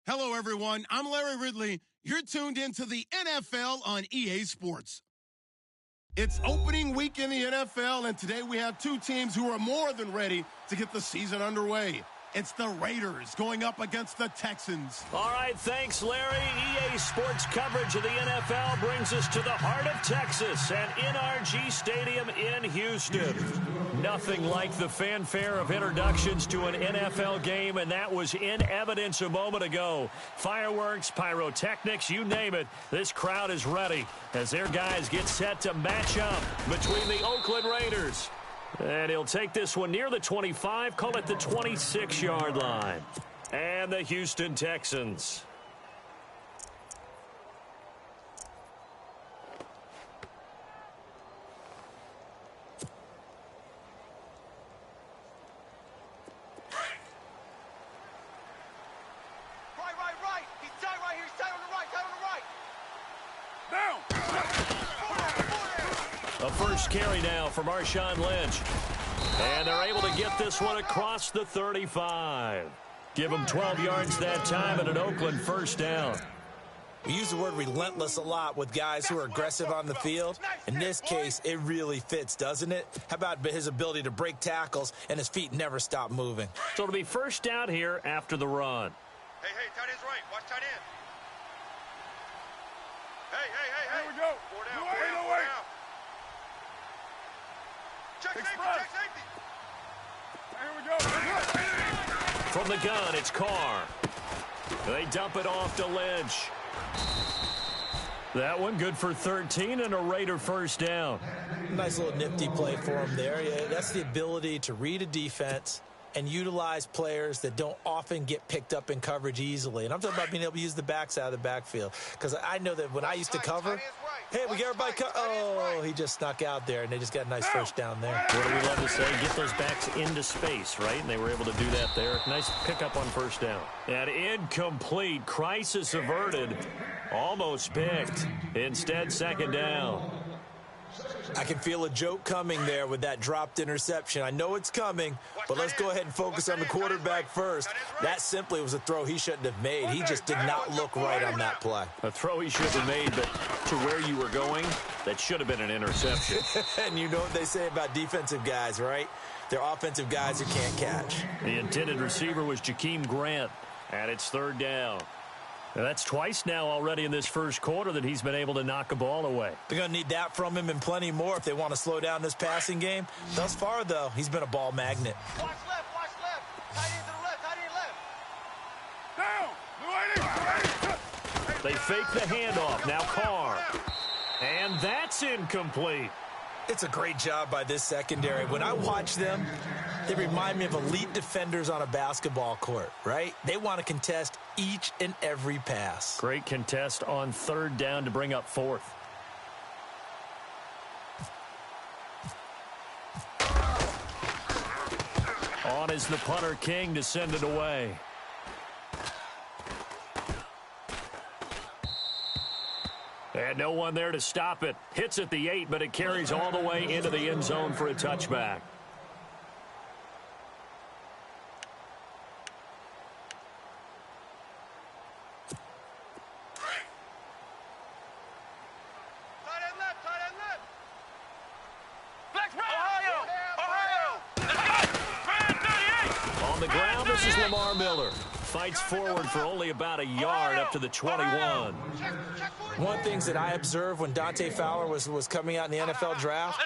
Hello, everyone. I'm Larry Ridley. You're tuned into the NFL on EA Sports. It's opening week in the NFL, and today we have two teams who are more than ready to get the season underway. It's the Raiders going up against the Texans. All right, thanks, Larry. EA Sports coverage of the NFL brings us to the heart of Texas and NRG Stadium in Houston. Nothing like the fanfare of introductions to an NFL game, and that was in evidence a moment ago. Fireworks, pyrotechnics, you name it. This crowd is ready as their guys get set to match up between the Oakland Raiders. And he'll take this one near the 25, call it the 26-yard line. And the Houston Texans. Right. He's tight right here. He's tight on the right. A first carry now for Marshawn Lynch. And they're able to get this one across the 35. Give them 12 yards that time and an Oakland first down. We use the word relentless a lot with guys who are aggressive on the field. In this case, it really fits, doesn't it? How about his ability to break tackles and his feet never stop moving? So it'll be first down here after the run. Hey, tight end's right. Watch tight end. Hey. Here we go. Four down. Check safety. Here we go. From the gun, it's Carr. They dump it off to Lynch. That one good for 13 and a Raider first down. Nice little nifty play for him there. Yeah, that's the ability to read a defense and utilize players that don't often get picked up in coverage easily. And I'm talking about being able to use the backs out of the backfield. Because I know that when I used to cover, hey, we get everybody he just snuck out there, and they just got a nice first down there. What do we love to say? Get those backs into space, right? And they were able to do that there. Nice pickup on first down. And incomplete. Crisis averted. Almost picked. Instead, second down. I can feel a joke coming there with that dropped interception. I know it's coming, but let's go ahead and focus on the quarterback first. That simply was a throw he shouldn't have made. He just did not look right on that play. A throw he should have made, but to where you were going, that should have been an interception. And you know what they say about defensive guys, right? They're offensive guys who can't catch. The intended receiver was Jakeem Grant, and it's third down. And that's twice now already in this first quarter that he's been able to knock a ball away. They're going to need that from him and plenty more if they want to slow down this passing game. Thus far, though, he's been a ball magnet. Watch left. Tight end to the left. Down. They fake the handoff. Now Carr. And that's incomplete. It's a great job by this secondary. When I watch them, they remind me of elite defenders on a basketball court, right? They want to contest each and every pass. Great contest on third down to bring up fourth. On is the punter King to send it away. And no one there to stop it. Hits at the 8, but it carries all the way into the end zone for a touchback. On the ground, this is Lamar Miller. Fights forward for only about a yard up to the 21. One of the things that I observed when Dante Fowler was coming out in the NFL draft,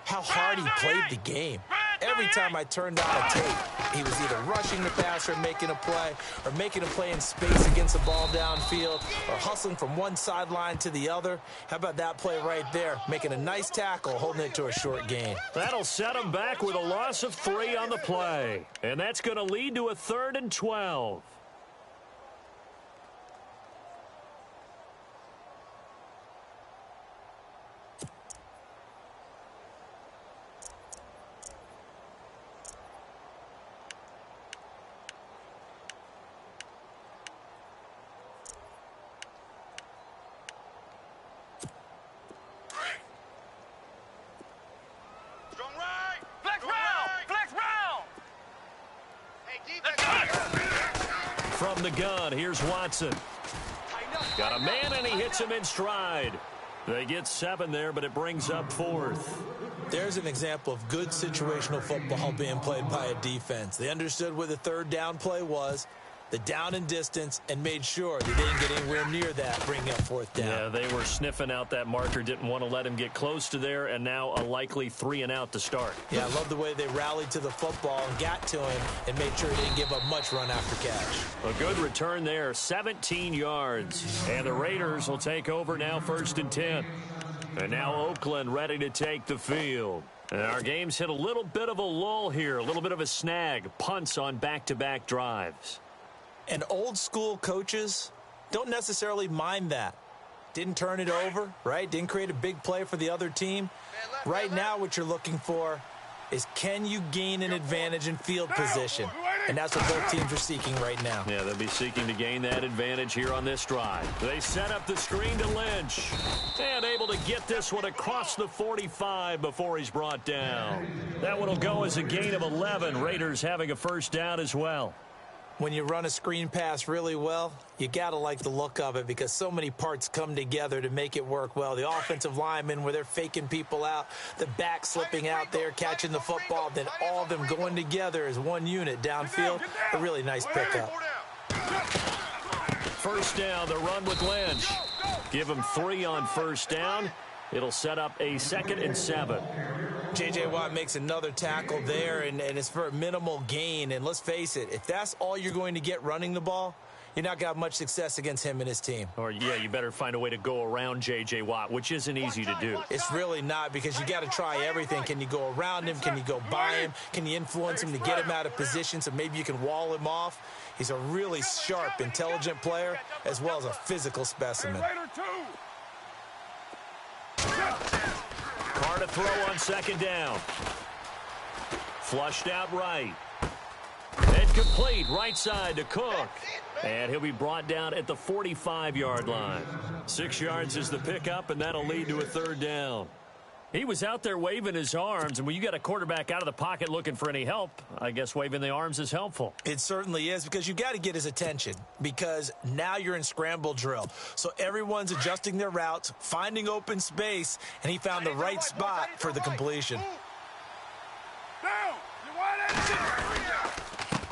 how hard he played the game. Every time I turned on a tape, he was either rushing the passer and making a play, or making a play in space against the ball downfield, or hustling from one sideline to the other. How about that play right there? Making a nice tackle, holding it to a short gain. That'll set him back with a loss of 3 on the play. And that's going to lead to a 3rd and 12. From the gun, here's Watson. Got a man, and he hits him in stride. They get 7 there, but it brings up 4th. There's an example of good situational football being played by a defense. They understood where the third down play was, the down and distance, and made sure they didn't get anywhere near that, bringing up 4th down. Yeah, they were sniffing out that marker, didn't want to let him get close to there, and now a likely 3 and out to start. Yeah, I love the way they rallied to the football and got to him and made sure he didn't give up much run after catch. A good return there, 17 yards. And the Raiders will take over now, 1st and 10. And now Oakland ready to take the field. And our game's hit a little bit of a lull here, a little bit of a snag. Punts on back-to-back drives. And old-school coaches don't necessarily mind that. Didn't turn it over, right? Didn't create a big play for the other team. Right now what you're looking for is, can you gain an advantage in field position? And that's what both teams are seeking right now. Yeah, they'll be seeking to gain that advantage here on this drive. They set up the screen to Lynch. And able to get this one across the 45 before he's brought down. That one will go as a gain of 11. Raiders having a 1st down as well. When you run a screen pass really well, you got to like the look of it because so many parts come together to make it work well. The offensive linemen, where they're faking people out, the back slipping out there, catching the football, then all of them going together as one unit downfield. A really nice pickup. 1st down, the run with Lynch. Give him 3 on 1st down. It'll set up a 2nd and 7. J.J. Watt makes another tackle there, and it's for a minimal gain. And let's face it, if that's all you're going to get running the ball, you're not going to have much success against him and his team. Or, yeah, you better find a way to go around J.J. Watt, which isn't easy to do. It's really not, because you got to try everything. Can you go around him? Can you go by him? Can you influence him to get him out of position so maybe you can wall him off? He's a really sharp, intelligent player, as well as a physical specimen. Carr to throw on 2nd down. Flushed out right. And complete right side to Cook. And he'll be brought down at the 45-yard line. 6 yards is the pickup, and that'll lead to a 3rd down. He was out there waving his arms, and when you got a quarterback out of the pocket looking for any help, I guess waving the arms is helpful. It certainly is, because you got to get his attention, because now you're in scramble drill. So everyone's adjusting their routes, finding open space, and he found the right spot for the completion.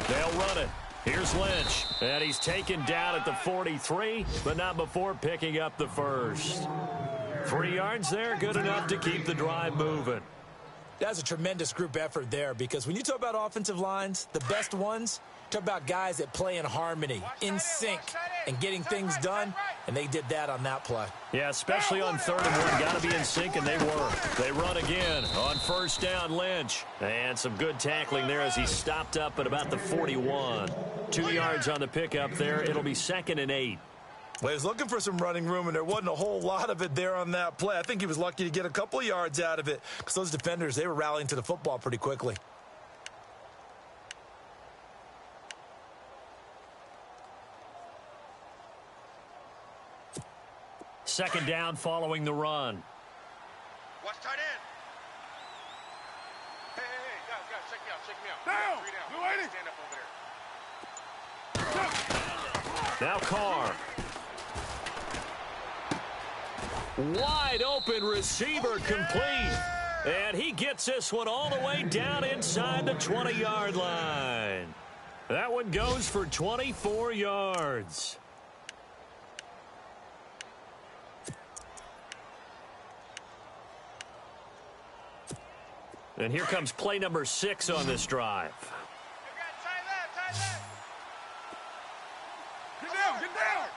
They'll run it. Here's Lynch, and he's taken down at the 43, but not before picking up the 1st. 3 yards there, good enough to keep the drive moving. That's a tremendous group effort there, because when you talk about offensive lines, the best ones, talk about guys that play in harmony, in sync, and getting things done, and they did that on that play. Yeah, especially on 3rd and 1. Got to be in sync, and they were. They run again on 1st down, Lynch. And some good tackling there as he stopped up at about the 41. 2 yards on the pickup there. It'll be 2nd and 8. Well, he was looking for some running room, and there wasn't a whole lot of it there on that play. I think he was lucky to get a couple of yards out of it, because those defenders, they were rallying to the football pretty quickly. Second down following the run. Watch tight end. Hey, guys, check me out. Down. 3 down. Stand up over there. Now Carr. Wide open receiver complete. And he gets this one all the way down inside the 20-yard line. That one goes for 24 yards. And here comes play number 6 on this drive. Get down.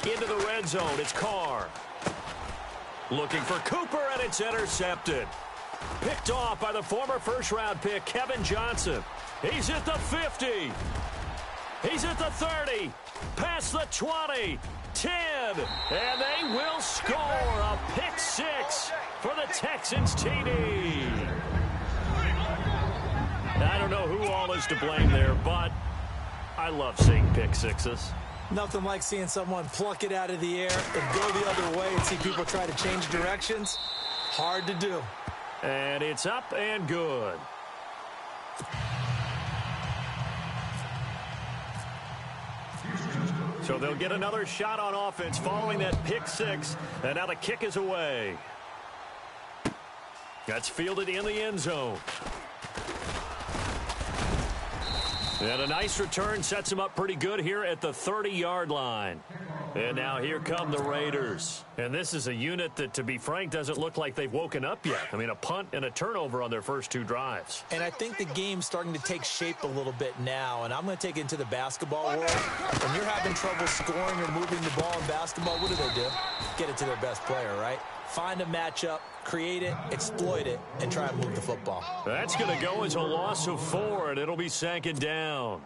Into the red zone, it's Carr. Looking for Cooper, and it's intercepted. Picked off by the former first-round pick, Kevin Johnson. He's at the 50. He's at the 30. Past the 20. 10. And they will score a pick 6 for the Texans TD. I don't know who all is to blame there, but I love seeing pick 6s. Nothing like seeing someone pluck it out of the air and go the other way and see people try to change directions. Hard to do. And it's up and good. So they'll get another shot on offense following that pick six. And now the kick is away. That's fielded in the end zone. And a nice return sets him up pretty good here at the 30-yard line. And now here come the Raiders. And this is a unit that, to be frank, doesn't look like they've woken up yet. I mean, a punt and a turnover on their first two drives. And I think the game's starting to take shape a little bit now. And I'm going to take it into the basketball world. When you're having trouble scoring or moving the ball in basketball, what do? Get it to their best player, right? Find a matchup, create it, exploit it, and try and move the football. That's going to go as a loss of 4, and it'll be second down.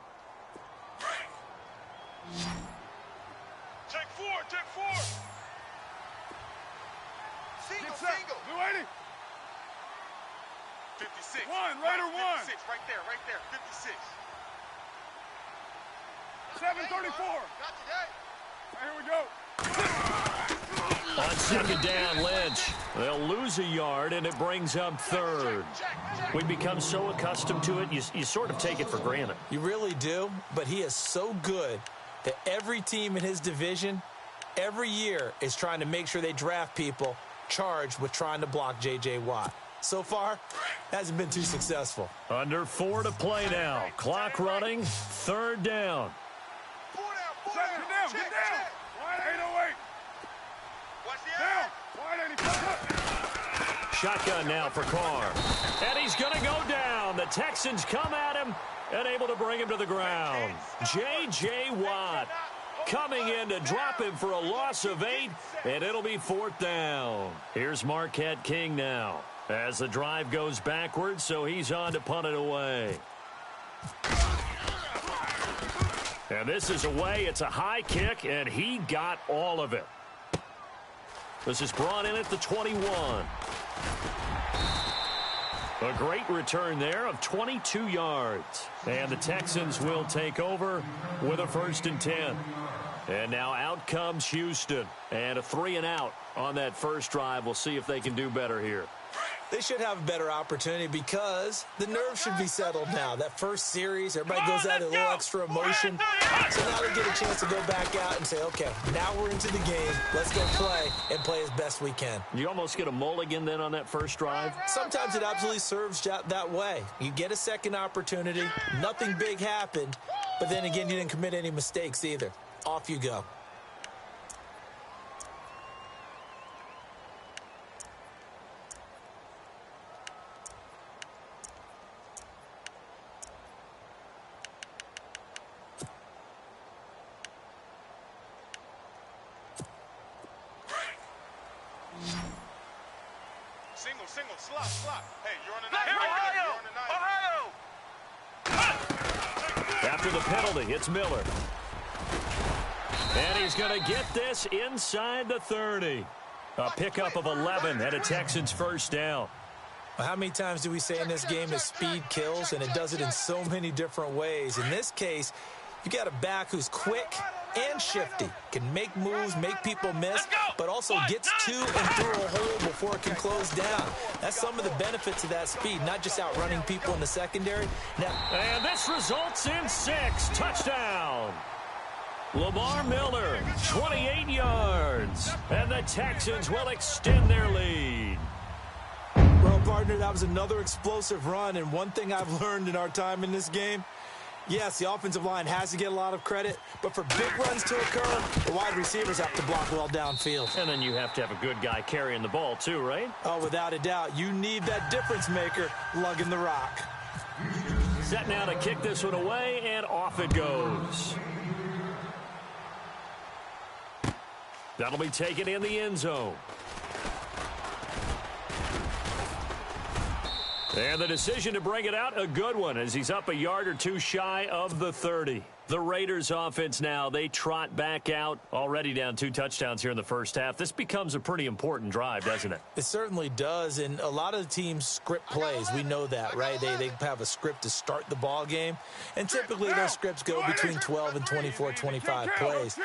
Take 4, take 4. Single, single. 56. Raider 1. 56, right there, 56. 734. Not today. Here we go. On second down, Lynch. They'll lose a yard, and it brings up third. We become so accustomed to it, you sort of take it for granted. You really do, but he is so good that every team in his division, every year, is trying to make sure they draft people charged with trying to block J.J. Watt. So far, hasn't been too successful. Under 4 to play now. Clock running, third down. 4 down, 4 Get down. down, get down. Wide 808. Watch the Down. air. Wide 85. Shotgun now for Carr. And he's going to go down. The Texans come at him and able to bring him to the ground. J.J. Watt coming in to drop him for a loss of 8, and it'll be fourth down. Here's Marquette King now as the drive goes backwards, so he's on to punt it away. And this is away. It's a high kick, and he got all of it. This is brought in at the 21. A great return there of 22 yards. And the Texans will take over with a 1st and 10. And now out comes Houston. And a 3-and-out on that first drive. We'll see if they can do better here. They should have a better opportunity because the nerves should be settled now. That first series, everybody goes out with a little extra emotion. So now they get a chance to go back out and say, okay, now we're into the game. Let's go play and play as best we can. You almost get a mulligan then on that first drive? Sometimes it absolutely serves that way. You get a second opportunity. Nothing big happened. But then again, you didn't commit any mistakes either. Off you go. Single, slot. Hey, you're on the 9. Ohio! After the penalty, it's Miller. And he's going to get this inside the 30. A pickup of 11 and a Texans first down. Well, how many times do we say in this game that speed kills, and it does it in so many different ways? In this case, you got a back who's quick and shifty, can make moves, make people miss, but also gets to and through a hole before it can close down. That's some of the benefits of that speed, not just outrunning people in the secondary. And this results in 6. Touchdown. Lamar Miller, 28 yards. And the Texans will extend their lead. Well, partner, that was another explosive run, and one thing I've learned in our time in this game, yes, the offensive line has to get a lot of credit, but for big runs to occur, the wide receivers have to block well downfield. And then you have to have a good guy carrying the ball too, right? Oh, without a doubt. You need that difference maker lugging the rock. Set now to kick this one away, and off it goes. That'll be taken in the end zone. And the decision to bring it out, a good one, as he's up a yard or two shy of the 30. The Raiders offense now, they trot back out, already down 2 touchdowns here in the first half. This becomes a pretty important drive, doesn't it? It certainly does, and a lot of the teams script plays. We know that, right? They have a script to start the ball game, and typically their scripts go between 12 and 24, 25 plays.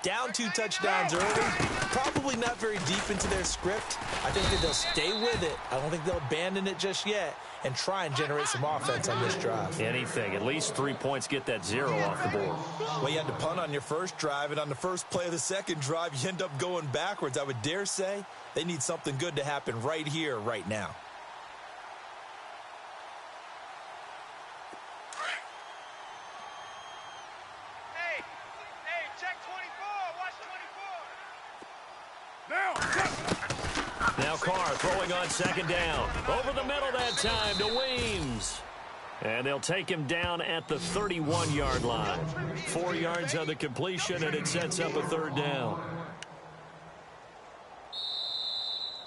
down 2 touchdowns early, probably not very deep into their script. I think that they'll stay with it. I don't think they'll abandon it just yet and try and generate some offense on this drive. Anything. At least 3 points get that 0 off the board. Well, you had to punt on your first drive, and on the first play of the second drive, you end up going backwards. I would dare say they need something good to happen right here, right now. Hey, check 24. Watch 24. Now Carr throwing on second down. Over the middle that time to Weems. And they'll take him down at the 31-yard line. 4 yards on the completion, and it sets up a 3rd down.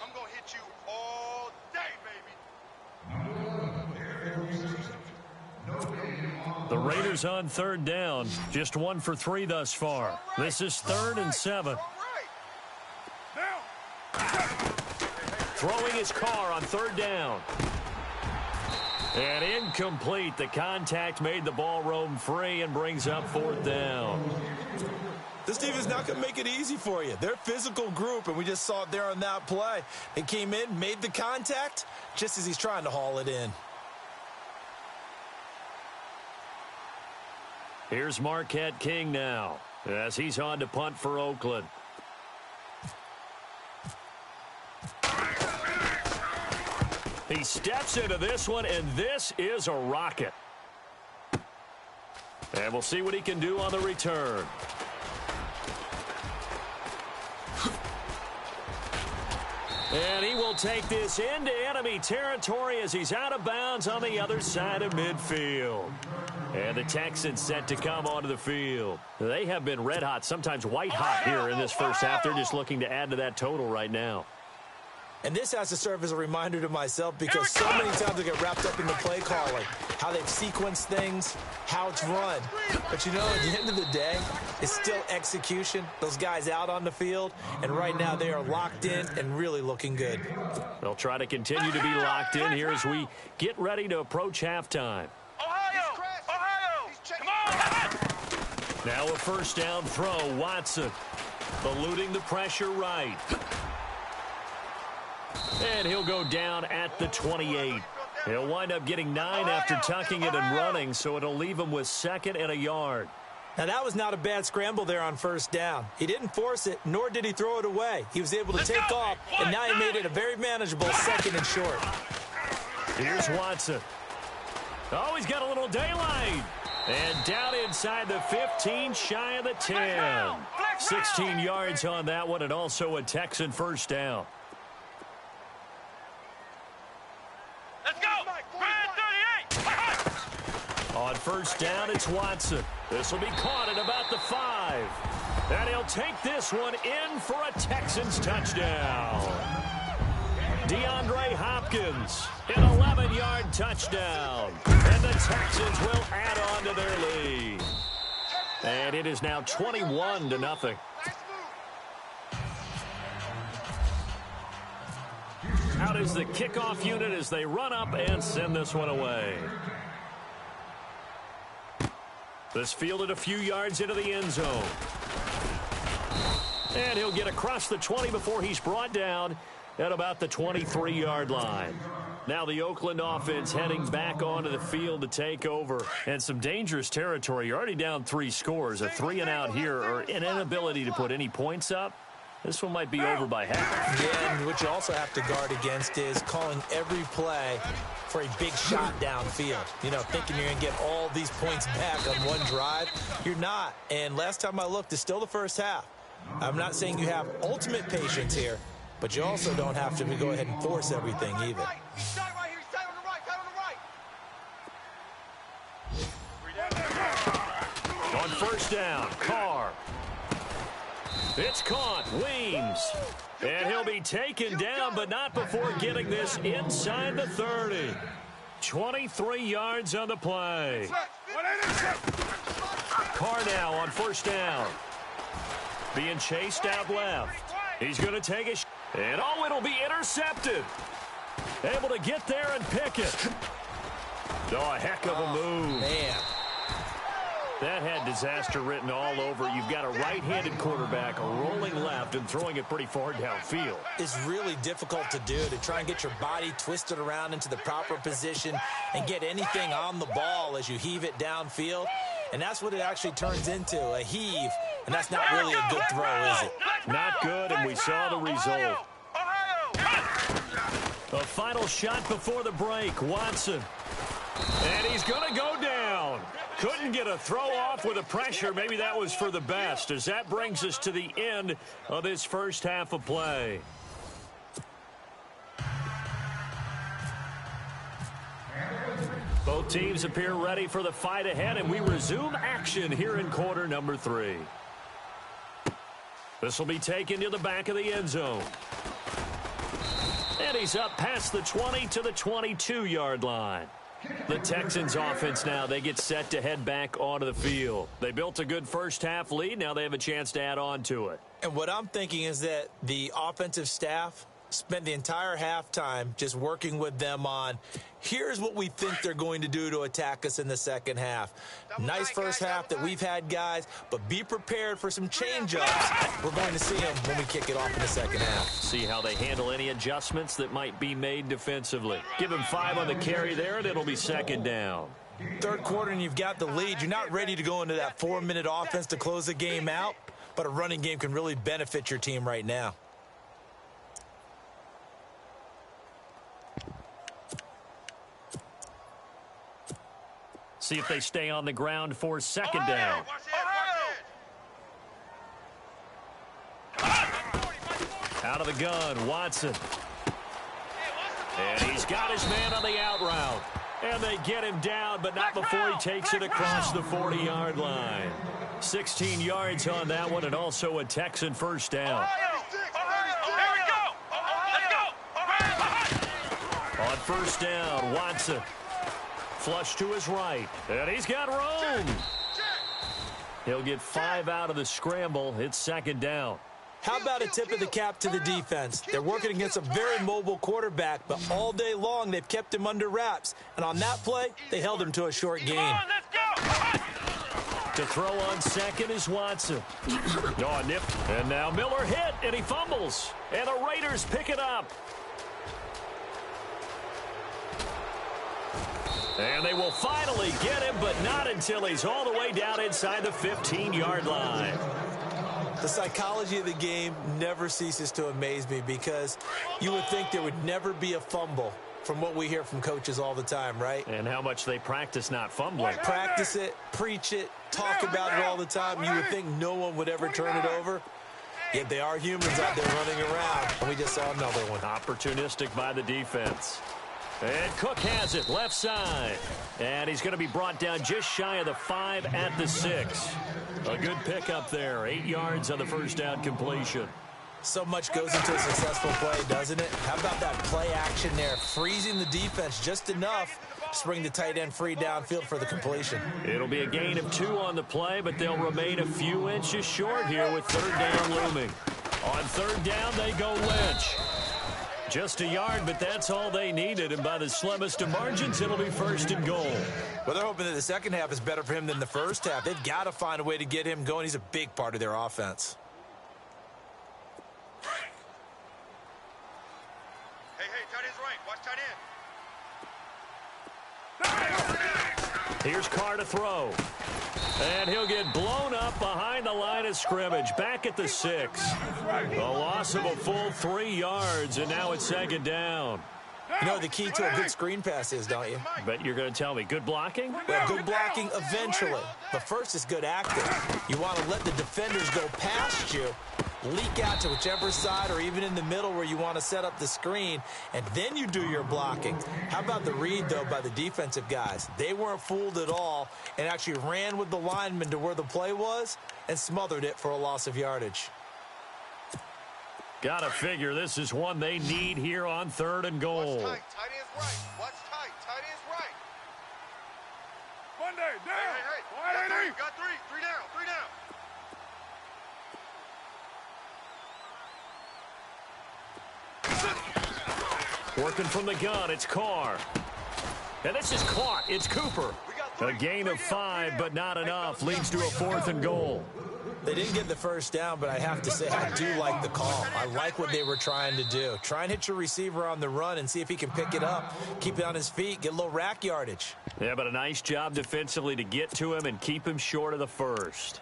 I'm going to hit you all day, baby. The Raiders on 3rd down. Just 1 for 3 thus far. This is 3rd and 7. Throwing his Carr on 3rd down. And incomplete. The contact made the ball roam free and brings up 4th down. This team is not going to make it easy for you. They're a physical group, and we just saw it there on that play. They came in, made the contact, just as he's trying to haul it in. Here's Marquette King now, as he's on to punt for Oakland. He steps into this one, and this is a rocket. And we'll see what he can do on the return. And he will take this into enemy territory as he's out of bounds on the other side of midfield. And the Texans set to come onto the field. They have been red hot, sometimes white hot here in this first half. They're just looking to add to that total right now. And this has to serve as a reminder to myself because so many times I get wrapped up in the play calling, how they've sequenced things, how it's run. But, you know, at the end of the day, it's still execution. Those guys out on the field, and right now they are locked in and really looking good. They'll try to continue to be locked in here as we get ready to approach halftime. Ohio! Come on! Now a 1st down throw. Watson eluding the pressure right. And he'll go down at the 28. He'll wind up getting 9 after tucking it and running, so it'll leave him with 2nd and a yard. Now, that was not a bad scramble there on 1st down. He didn't force it, nor did he throw it away. He was able to take off, and now he made it a very manageable 2nd and short. Here's Watson. Oh, he's got a little daylight. And down inside the 15, shy of the 10. 16 yards on that one, and also a Texan 1st down. On 1st down, it's Watson. This will be caught at about the 5. And he'll take this one in for a Texans touchdown. DeAndre Hopkins, an 11-yard touchdown. And the Texans will add on to their lead. And it is now 21-0. Out is the kickoff unit as they run up and send this one away. This fielded a few yards into the end zone. And he'll get across the 20 before he's brought down at about the 23-yard line. Now the Oakland offense heading back onto the field to take over. And some dangerous territory. You're already down 3 scores. A 3-and-out here, or an inability to put any points up. This one might be over by half. Yeah, and what you also have to guard against is calling every play for a big shot downfield. You know, thinking you're going to get all these points back on one drive. You're not. And last time I looked, it's still the first half. I'm not saying you have ultimate patience here, but you also don't have to go ahead and force everything either. On 1st down, Carr. It's caught. Weems. And he'll be taken down, but not before getting this inside the 30. 23 yards on the play. Carr now on 1st down. Being chased out left. He's going to take a shot. And oh, it'll be intercepted. Able to get there and pick it. Oh, a heck of a move. Man. That had disaster written all over. You've got a right-handed quarterback rolling left and throwing it pretty far downfield. It's really difficult to do, to try and get your body twisted around into the proper position and get anything on the ball as you heave it downfield. And that's what it actually turns into, a heave. And that's not really a good throw, is it? Not good, and we saw the result. A final shot before the break, Watson. And he's going to go down. Couldn't get a throw off with the pressure. Maybe that was for the best, as that brings us to the end of this first half of play. Both teams appear ready for the fight ahead, and we resume action here in quarter number 3. This will be taken to the back of the end zone. And he's up past the 20 to the 22-yard line. The Texans offense now, they get set to head back onto the field. They built a good first half lead. Now they have a chance to add on to it. And what I'm thinking is that the offensive staff spent the entire halftime just working with them on, here's what we think they're going to do to attack us in the second half. Nice first half that we've had, guys, but be prepared for some change-ups. We're going to see them when we kick it off in the second half. See how they handle any adjustments that might be made defensively. Give him 5 on the carry there, and it'll be second down. Third quarter, and you've got the lead. You're not ready to go into that 4-minute offense to close the game out, but a running game can really benefit your team right now. See if they stay on the ground for second down. Out of the gun, Watson. And he's got his man on the out route. And they get him down, but not before he takes it across the 40-yard line. 16 yards on that one, and also a Texan first down. On first down, Watson. Flush to his right, and he's got room. He'll get 5 out of the scramble. It's second down. How about a tip of the cap to the defense? They're working against a very mobile quarterback, but all day long they've kept him under wraps. And on that play, they held him to a short gain. To throw on second is Watson. Oh, nipped. And now Miller hit, and he fumbles. And the Raiders pick it up. And they will finally get him, but not until he's all the way down inside the 15-yard line. The psychology of the game never ceases to amaze me, because you would think there would never be a fumble from what we hear from coaches all the time, right? And how much they practice not fumbling. Practice it, preach it, talk about it all the time. You would think no one would ever turn it over. Yet they are humans out there running around, and we just saw another one. Opportunistic by the defense. And Cook has it, left side. And he's going to be brought down just shy of the 5 at the 6. A good pickup there, 8 yards on the first down completion. So much goes into a successful play, doesn't it? How about that play action there, freezing the defense just enough to bring the tight end free downfield for the completion. It'll be a gain of 2 on the play, but they'll remain a few inches short here with third down looming. On third down, they go Lynch. Just a yard, but that's all they needed, and by the slimmest of margins, it'll be first and goal. Well, they're hoping that the second half is better for him than the first half. They've got to find a way to get him going. He's a big part of their offense. Hey, tight end's right. Watch tight end. Here's Carr to throw. And he'll get blown up behind the line of scrimmage, back at the 6. A loss of a full 3 yards, and now it's second down. You know what the key to a good screen pass is, don't you? But you're going to tell me, good blocking? Well, good blocking eventually. But first is good acting. You want to let the defenders go past you, leak out to whichever side or even in the middle where you want to set up the screen, and then you do your blocking. How about the read, though, by the defensive guys? They weren't fooled at all and actually ran with the lineman to where the play was and smothered it for a loss of yardage. Gotta figure this is one they need here on third and goal. Watch tight. Tight end's right. Watch tight. Tight end's right. Monday, down. Hey. Got 3. 3 down. 3 down. Working from the gun, it's Carr. And this is caught. It's Cooper. We got A gain of 5, but not enough. Leads to a 4th and goal. They didn't get the first down, but I have to say I do like the call. I like what they were trying to do. Try and hit your receiver on the run and see if he can pick it up. Keep it on his feet, get a little rack yardage. Yeah, but a nice job defensively to get to him and keep him short of the first.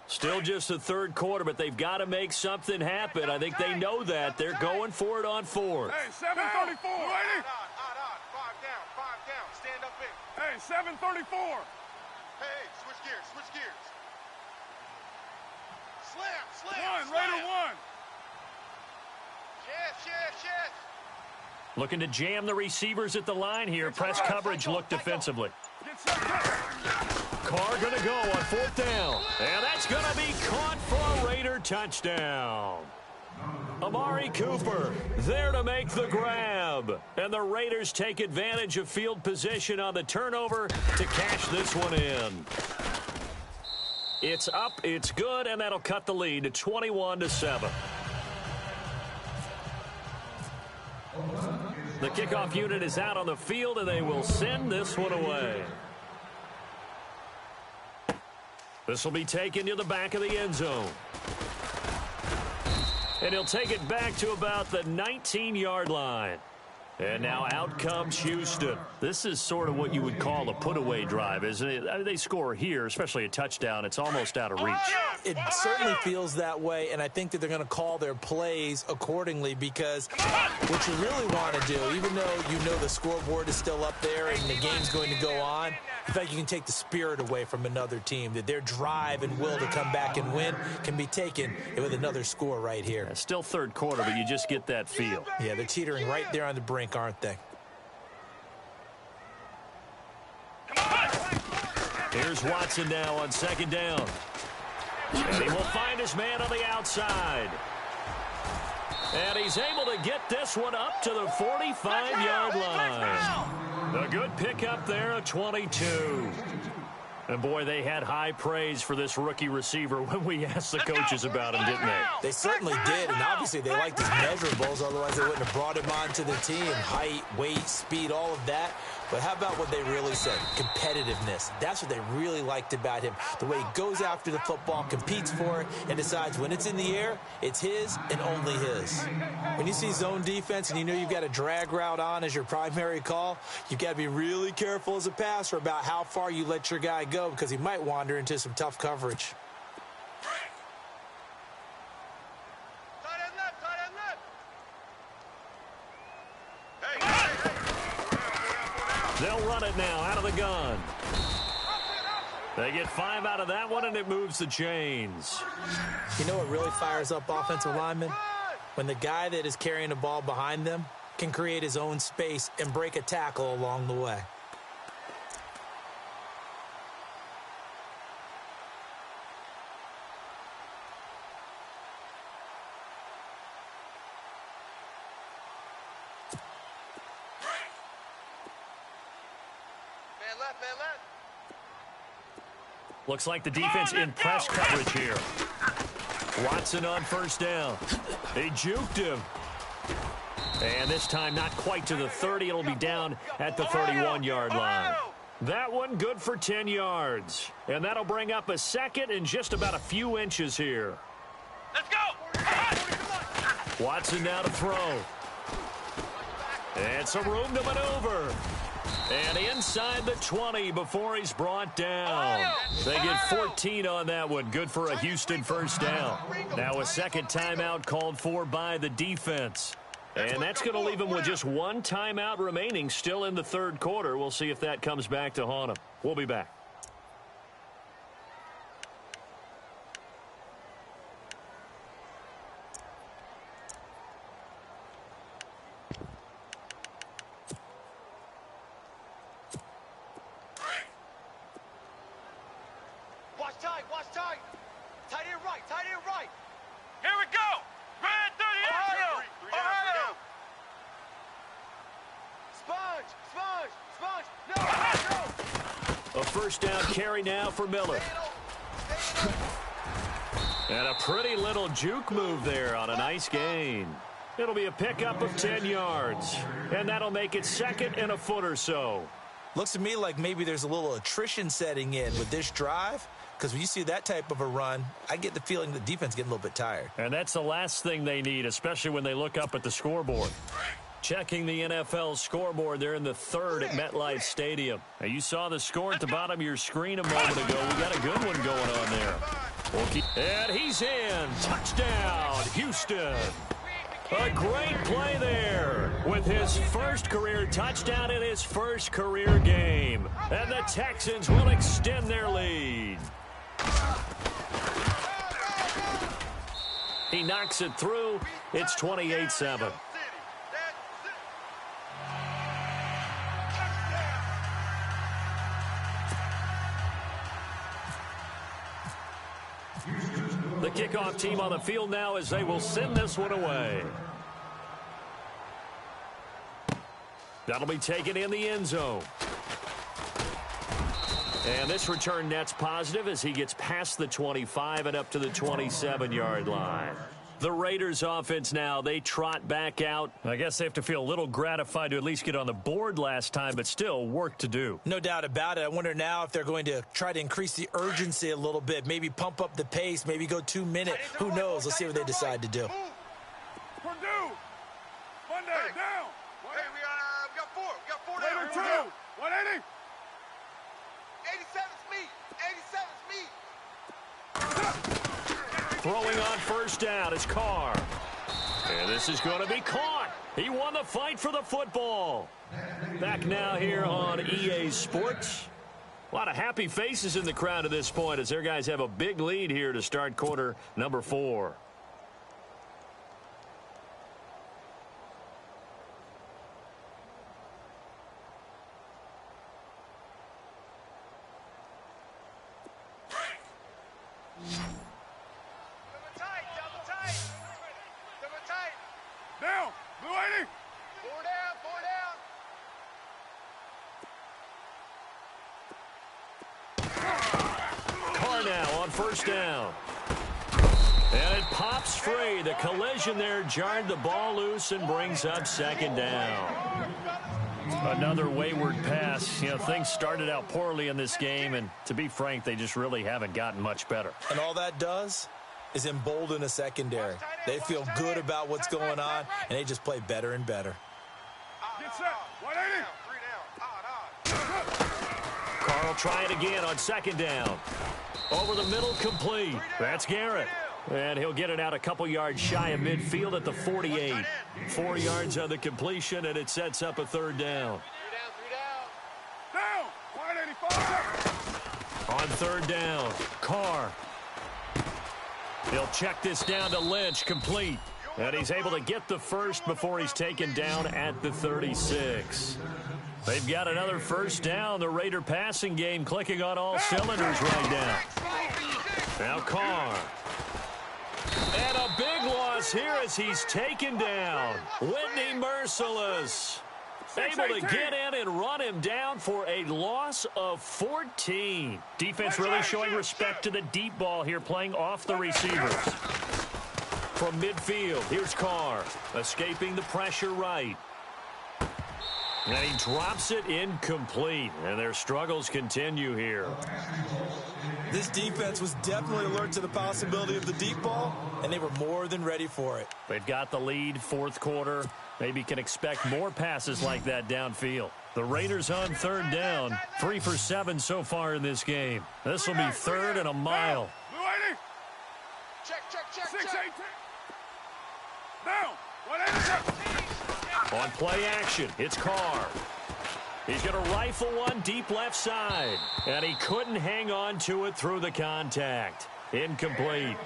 Still just the third quarter, but they've got to make something happen. I think they know that. They're going for it on 4th. Hey, 7:34, lady. 5 down. Stand up big. Hey, 7:34. Hey, switch gears. Slam. One, Raider one. Yes. Looking to jam the receivers at the line here. Press coverage look defensively. Get set. Carr going to go on 4th down. And that's going to be caught for a Raider touchdown. Amari Cooper there to make the grab. And the Raiders take advantage of field position on the turnover to cash this one in. It's up, it's good, and that'll cut the lead to 21-7. The kickoff unit is out on the field, and they will send this one away. This will be taken to the back of the end zone. And he'll take it back to about the 19-yard line. And now out comes Houston. This is sort of what you would call a put-away drive, isn't it? I mean, they score here, especially a touchdown. It's almost out of reach. It certainly feels that way, and I think that they're going to call their plays accordingly because what you really want to do, even though you know the scoreboard is still up there and the game's going to go on, in fact, you can take the spirit away from another team, that their drive and will to come back and win can be taken with another score right here. Yeah, still third quarter, but you just get that feel. Yeah, they're teetering right there on the brink, aren't they? Here's Watson now on 2nd down. And he will find his man on the outside. And he's able to get this one up to the 45-yard line. A good pickup there at 22. And, boy, they had high praise for this rookie receiver when we asked the coaches about him, didn't they? They certainly did, and obviously they liked his measurables, otherwise they wouldn't have brought him onto the team. Height, weight, speed, all of that. But how about what they really said? Competitiveness. That's what they really liked about him. The way he goes after the football, competes for it, and decides when it's in the air, it's his and only his. When you see zone defense and you know you've got a drag route on as your primary call, you've got to be really careful as a passer about how far you let your guy go because he might wander into some tough coverage. They'll run it now out of the gun. They get 5 out of that one, and it moves the chains. You know what really fires up offensive linemen? When the guy that is carrying the ball behind them can create his own space and break a tackle along the way. Looks like the defense in press coverage here. Watson on 1st down. They juked him. And this time not quite to the 30. It'll be down at the 31-yard line. That one good for 10 yards. And that'll bring up a 2nd and just about a few inches here. Let's go! Watson now to throw. And some room to maneuver. And inside the 20 before he's brought down. They get 14 on that one. Good for a Houston 1st down. Now a 2nd timeout called for by the defense. And that's going to leave him with just 1 timeout remaining still in the 3rd quarter. We'll see if that comes back to haunt him. We'll be back. Watch tight. Tight A first down carry now for Miller. And a pretty little juke move there on a nice gain. It'll be a pickup of 10 yards. And that'll make it second and a foot or so. Looks to me like maybe there's a little attrition setting in with this drive. Because when you see that type of a run, I get the feeling the defense getting a little bit tired. And that's the last thing they need, especially when they look up at the scoreboard. Checking the NFL scoreboard, they're in the third at MetLife Stadium. Now, you saw the score at the bottom of your screen a moment ago. We got a good one going on there. And he's in. Touchdown, Houston. A great play there with his first career touchdown in his first career game. And the Texans will extend their lead. He knocks it through. It's 28-7. The kickoff team on the field now as they will send this one away. That'll be taken in the end zone. And this return net's positive as he gets past the 25 and up to the 27-yard line. The Raiders offense now, they trot back out. I guess they have to feel a little gratified to at least get on the board last time, but still work to do. No doubt about it. I wonder now if they're going to try to increase the urgency a little bit, maybe pump up the pace, maybe go 2 minute. Who knows? Let's see what they decide to do. Purdue. Monday, down. Hey, we got four. We got four down. Raider 2. 180. 87's me. 87's me. Throwing on first down is Carr. And this is going to be caught. He won the fight for the football. Back now here on EA Sports. A lot of happy faces in the crowd at this point as their guys have a big lead here to start quarter number 4. Down. Blue 80. Four down. Carr now on first down. And it pops free. The collision there jarred the ball loose and brings up second down. Another wayward pass. You know, things started out poorly in this game, and to be frank, they just really haven't gotten much better. And all that does is embolden a secondary. They feel good about what's going on, and they just play better and better. Get set. 180. 3 down. Carr will try it again on second down. Over the middle, complete. That's Garrett. And he'll get it out a couple yards shy of midfield at the 48. 4 yards on the completion, and it sets up a third down. 3 down. Down. 185. On third down, Carr. He'll check this down to Lynch, complete. And he's able to get the first before he's taken down at the 36. They've got another first down. The Raider passing game clicking on all cylinders right now. Now Carr. And a big loss here as he's taken down. Whitney Merciless. Able to get in and run him down for a loss of 14. Defense really showing respect to the deep ball here, playing off the receivers. From midfield, here's Carr, escaping the pressure right. And he drops it incomplete, and their struggles continue here. This defense was definitely alert to the possibility of the deep ball, and they were more than ready for it. They've got the lead, fourth quarter. Maybe can expect more passes like that downfield. The Raiders on third down, 3 for 7 so far in this game. This will be third and a mile. Blue 80. Check. 618. Down. 180. On play action, it's Carr. He's going to rifle one deep left side. And he couldn't hang on to it through the contact. Incomplete.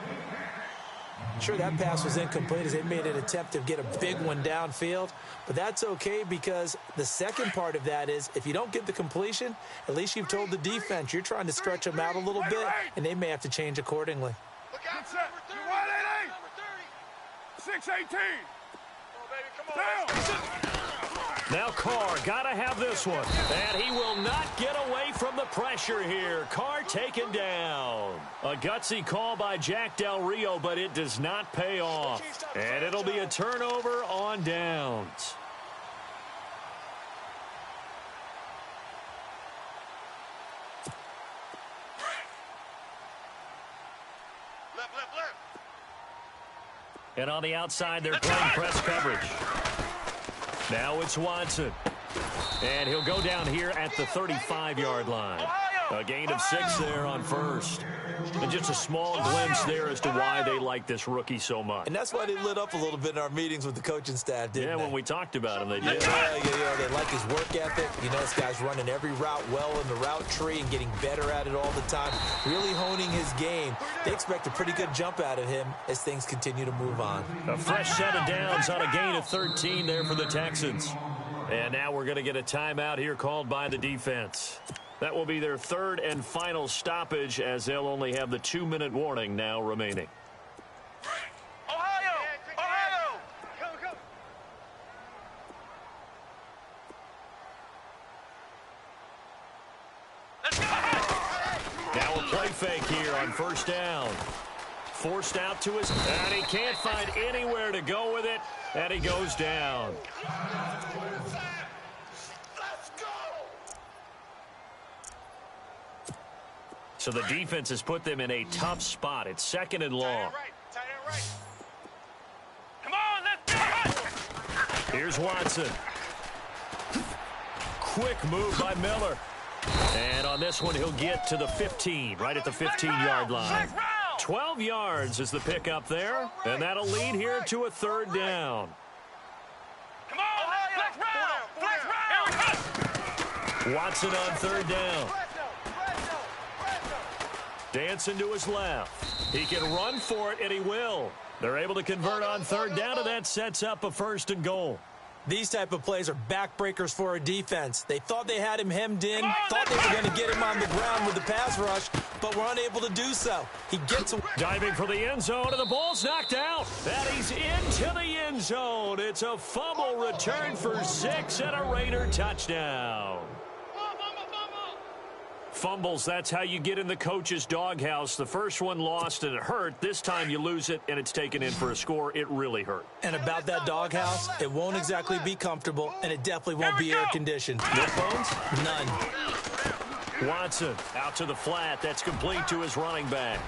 Sure, that pass was incomplete as they made an attempt to get a big one downfield. But that's okay because the second part of that is if you don't get the completion, at least you've told the defense you're trying to stretch them out a little bit, and they may have to change accordingly. Look out. Get set. 180. 618. Come on, baby. Come on. Down. Now Carr, gotta have this one. And he will not get away from the pressure here. Carr taken down. A gutsy call by Jack Del Rio, but it does not pay off. And it'll be a turnover on downs. And on the outside, they're playing press coverage. Now it's Watson. And he'll go down here at the 35-yard line. A gain of 6 there on first. And just a small glimpse there as to why they like this rookie so much. And that's why they lit up a little bit in our meetings with the coaching staff, didn't they? Yeah, when we talked about him, they did. Yeah, they like his work ethic. You know, this guy's running every route well in the route tree and getting better at it all the time, really honing his game. They expect a pretty good jump out of him as things continue to move on. A fresh set of downs on a gain of 13 there for the Texans. And now we're going to get a timeout here called by the defense. That will be their third and final stoppage, as they'll only have the 2-minute warning now remaining. Ohio! Go! Let's go! Now a play fake here on first down. Forced out to his, and he can't find anywhere to go with it, and he goes down. So the defense has put them in a tough spot. It's 2nd and long. Tight end right. Come on, let's go! Here's Watson. Quick move by Miller. And on this one, he'll get to the 15, right at the 15-yard line. 12 yards is the pickup there, and that'll lead here to a 3rd down. Come on, flex round! Watson on 3rd down. Dancing to his left. He can run for it, and he will. They're able to convert on 3rd down, and that sets up a 1st and goal. These type of plays are backbreakers for a defense. They thought they had him hemmed in, thought they were going to get him on the ground with the pass rush, but were unable to do so. He gets away. Diving for the end zone, and the ball's knocked out. And he's into the end zone. It's a fumble return for 6 and a Raider touchdown. Fumbles, that's how you get in the coach's doghouse. The first one lost and it hurt. This time you lose it and it's taken in for a score. It really hurt. And about that doghouse, it won't exactly be comfortable, and it definitely won't be air-conditioned. No phones? None. Watson out to the flat. That's complete to his running back.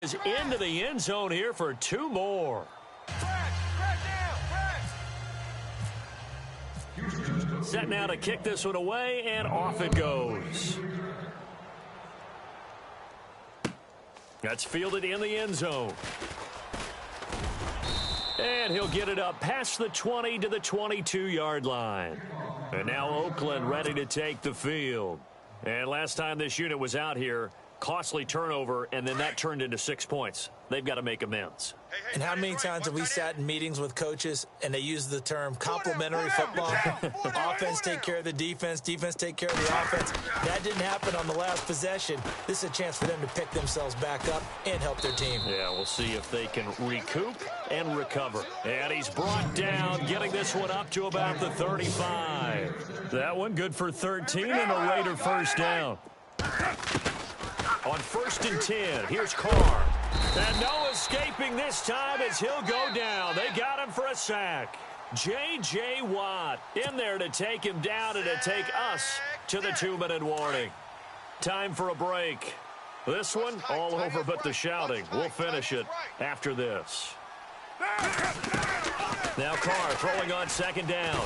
Is into the end zone here for 2 more. Set now to kick this one away, and off it goes. That's fielded in the end zone. And he'll get it up past the 20 to the 22-yard line. And now Oakland ready to take the field. And last time this unit was out here, costly turnover, and then that turned into 6 points. They've got to make amends. And how many times have we sat in meetings with coaches and they use the term complementary football? Offense take care of the defense, defense take care of the offense. That didn't happen on the last possession. This is a chance for them to pick themselves back up and help their team. Yeah, we'll see if they can recoup and recover. And he's brought down, getting this one up to about the 35. That one good for 13 and a Raider first down. On 1st and 10, here's Carr. And no escaping this time as he'll go down. They got him for a sack. J.J. Watt in there to take him down and to take us to the 2-minute warning. Time for a break. This one all over but the shouting. We'll finish it after this. Now Carr throwing on second down.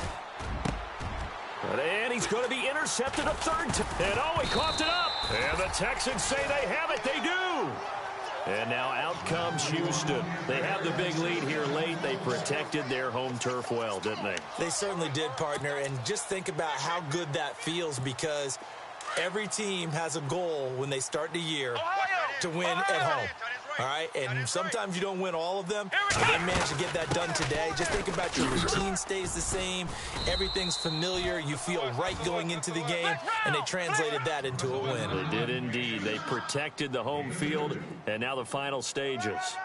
And he's going to be intercepted a third time. And he coughed it up. And the Texans say they have it. They do. And now out comes Houston. They have the big lead here late. They protected their home turf well, didn't they? They certainly did, partner. And just think about how good that feels, because every team has a goal when they start the year to win at home. All right, and sometimes you don't win all of them, but they managed to get that done today. Just think about your routine stays the same. Everything's familiar. You feel right going into the game, and they translated that into a win. They did indeed. They protected the home field, and now the final stages.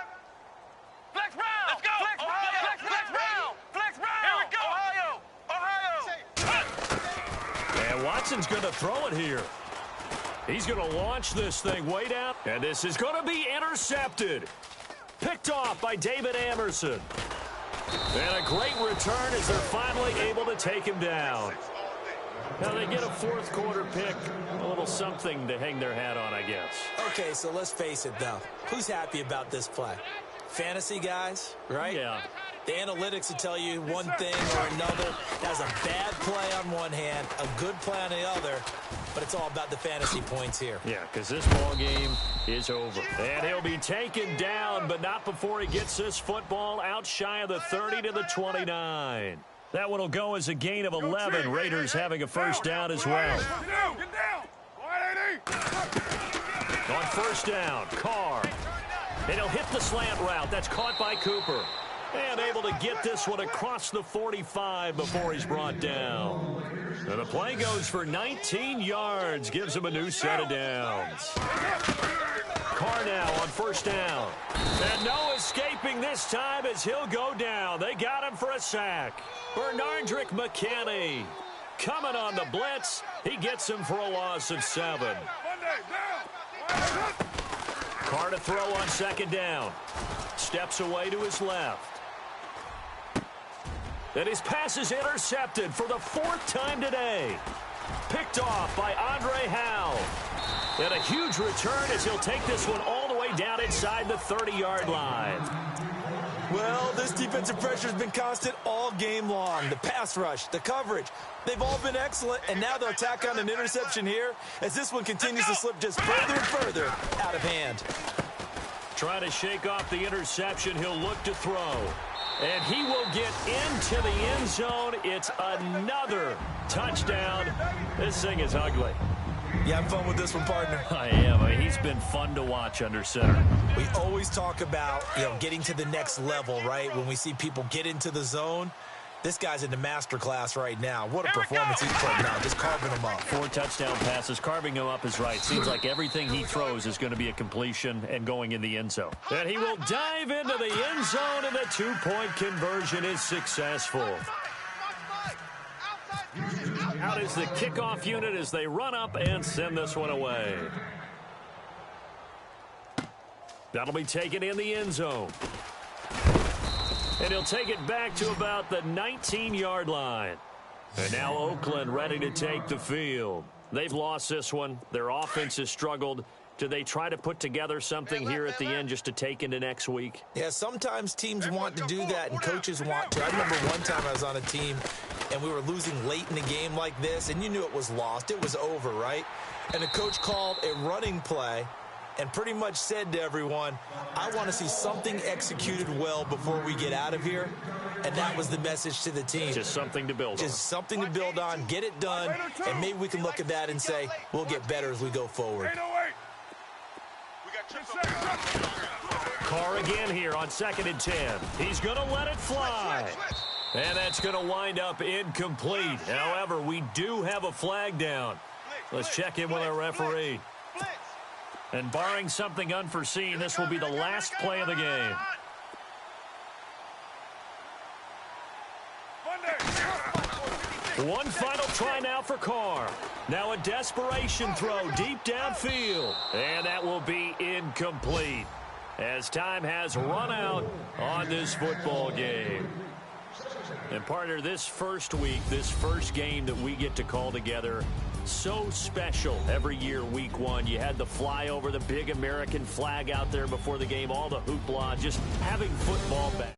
Flex round! Let's go! Flex round! Flex round! Flex round! Here we go! Ohio! And Watson's going to throw it here. He's going to launch this thing way down. And this is going to be intercepted. Picked off by David Amerson. And a great return as they're finally able to take him down. Now they get a fourth quarter pick. A little something to hang their hat on, I guess. Okay, so let's face it, though. Who's happy about this play? Fantasy guys, right? Yeah. The analytics will tell you one thing or another. That's a bad play on one hand, a good play on the other, but it's all about the fantasy points here. Yeah, because this ball game is over. And he'll be taken down, but not before he gets this football out shy of the 30 to the 29. That one will go as a gain of 11. Raiders having a first down as well. Get down! 180! On first down, Carr. And he'll hit the slant route. That's caught by Cooper. And able to get this one across the 45 before he's brought down. And the play goes for 19 yards. Gives him a new set of downs. Carr now on first down. And no escaping this time as he'll go down. They got him for a sack. Bernardrick McKinney coming on the blitz. He gets him for a loss of 7. Carr to throw on second down. Steps away to his left. And his pass is intercepted for the 4th time today. Picked off by Andre Howe. And a huge return as he'll take this one all the way down inside the 30-yard line. Well, this defensive pressure has been constant all game long. The pass rush, the coverage, they've all been excellent, and now they'll tack on an interception here as this one continues to slip just further and further out of hand. Trying to shake off the interception, he'll look to throw. And he will get into the end zone. It's another touchdown. This thing is ugly. You having fun with this one, partner? I am. I mean, he's been fun to watch under center. We always talk about, getting to the next level, right? When we see people get into the zone, this guy's in the master class right now. What a performance he's putting on, just carving them up. 4 touchdown passes. Carving him up is right. Seems like everything he throws is going to be a completion and going in the end zone. And he will dive into the end zone, and the 2-point conversion is successful. Out is the kickoff unit as they run up and send this one away. That'll be taken in the end zone. And he'll take it back to about the 19-yard line. And now Oakland ready to take the field. They've lost this one. Their offense has struggled. Do they try to put together something here at the end just to take into next week? Yeah, sometimes teams want to do that and coaches want to. I remember one time I was on a team and we were losing late in the game like this, and you knew it was lost. It was over, right? And the coach called a running play and pretty much said to everyone, I want to see something executed well before we get out of here. And that was the message to the team. Just something to build on. Just something to build on, get it done, and maybe we can look at that and say, we'll get better as we go forward. Carr again here on 2nd and 10. He's going to let it fly. And that's going to wind up incomplete. However, we do have a flag down. Let's check in with our referee. And barring something unforeseen, this will be the last play of the game. One final try now for Carr. Now a desperation throw deep downfield. And that will be incomplete as time has run out on this football game. And partner, this first week, this first game that we get to call together, so special every year, week 1. You had the flyover, the big American flag out there before the game, all the hoopla, just having football back.